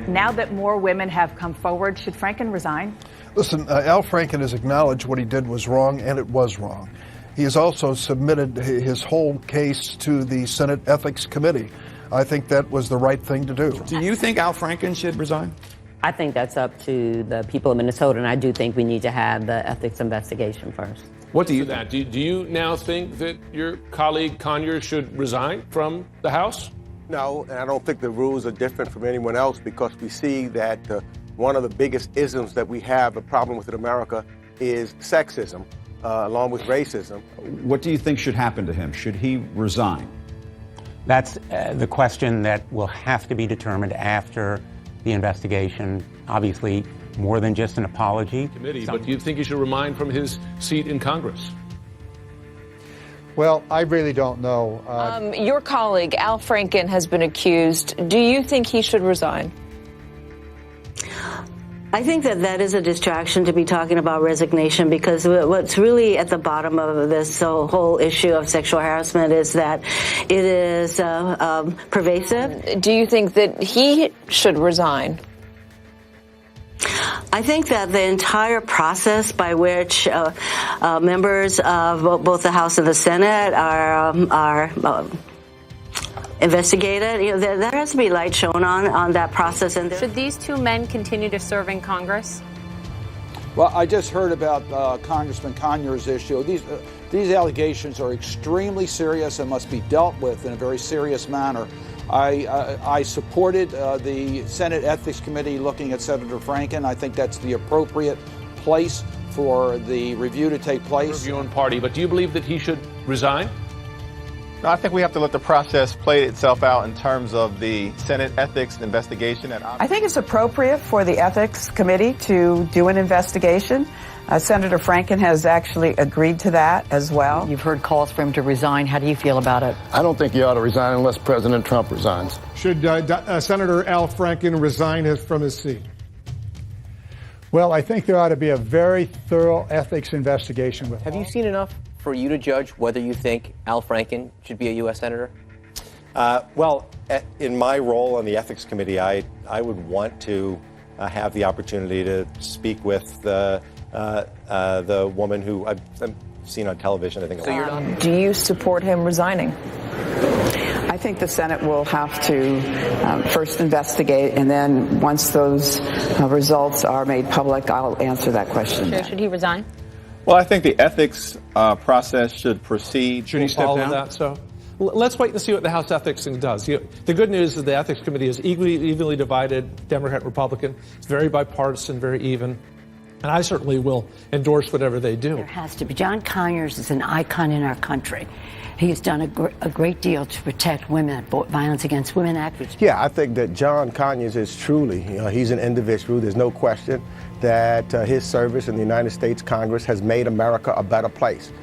Now that more women have come forward, should Franken resign? Listen, Al Franken has acknowledged what he did was wrong, and it was wrong. He has also submitted his whole case to the Senate Ethics Committee. I think that was the right thing to do. Do you think Al Franken should resign? I think that's up to the people of Minnesota, and I do think we need to have the ethics investigation first. What do you think? Do you now think that your colleague Conyers should resign from the House? No, and I don't think the rules are different from anyone else, because we see that one of the biggest isms that we have a problem with in America is sexism, along with racism. What do you think should happen to him? Should he resign? That's the question that will have to be determined after the investigation. Obviously, more than just an apology. But do you think he should resign from his seat in Congress? Well, I really don't know. Your colleague, Al Franken, has been accused. Do you think he should resign? I think that is a distraction to be talking about resignation, because what's really at the bottom of this whole issue of sexual harassment is that it is pervasive. Do you think that he should resign? I think that the entire process by which members of both the House and the Senate are investigated, there has to be light shown on that process. And should these two men continue to serve in Congress? Well, I just heard about Congressman Conyers' issue. These allegations are extremely serious and must be dealt with in a very serious manner. I supported the Senate Ethics Committee looking at Senator Franken. I think that's the appropriate place for the review to take place. Your own party, but do you believe that he should resign? No, I think we have to let the process play itself out in terms of the Senate ethics investigation. I think it's appropriate for the Ethics Committee to do an investigation. Senator Franken has actually agreed to that as well. You've heard calls for him to resign. How do you feel about it? I don't think he ought to resign unless President Trump resigns. Should Senator Al Franken resign from his seat? Well, I think there ought to be a very thorough ethics investigation. Have you seen enough for you to judge whether you think Al Franken should be a U.S. Senator? Well, in my role on the Ethics Committee, I would want to have the opportunity to speak with the woman who I've seen on television, I think. So you're not. Do you support him resigning? I think the Senate will have to first investigate, and then once those results are made public, I'll answer that question. Should he resign? Well, I think the ethics process should proceed. Should he step down? That, so let's wait and see what the House Ethics does. The good news is the Ethics Committee is evenly divided, Democrat, Republican. It's very bipartisan, very even. And I certainly will endorse whatever they do. There has to be. John Conyers is an icon in our country. He has done a great deal to protect women, violence against women activists. Yeah, I think that John Conyers is truly, he's an individual. There's no question that his service in the United States Congress has made America a better place.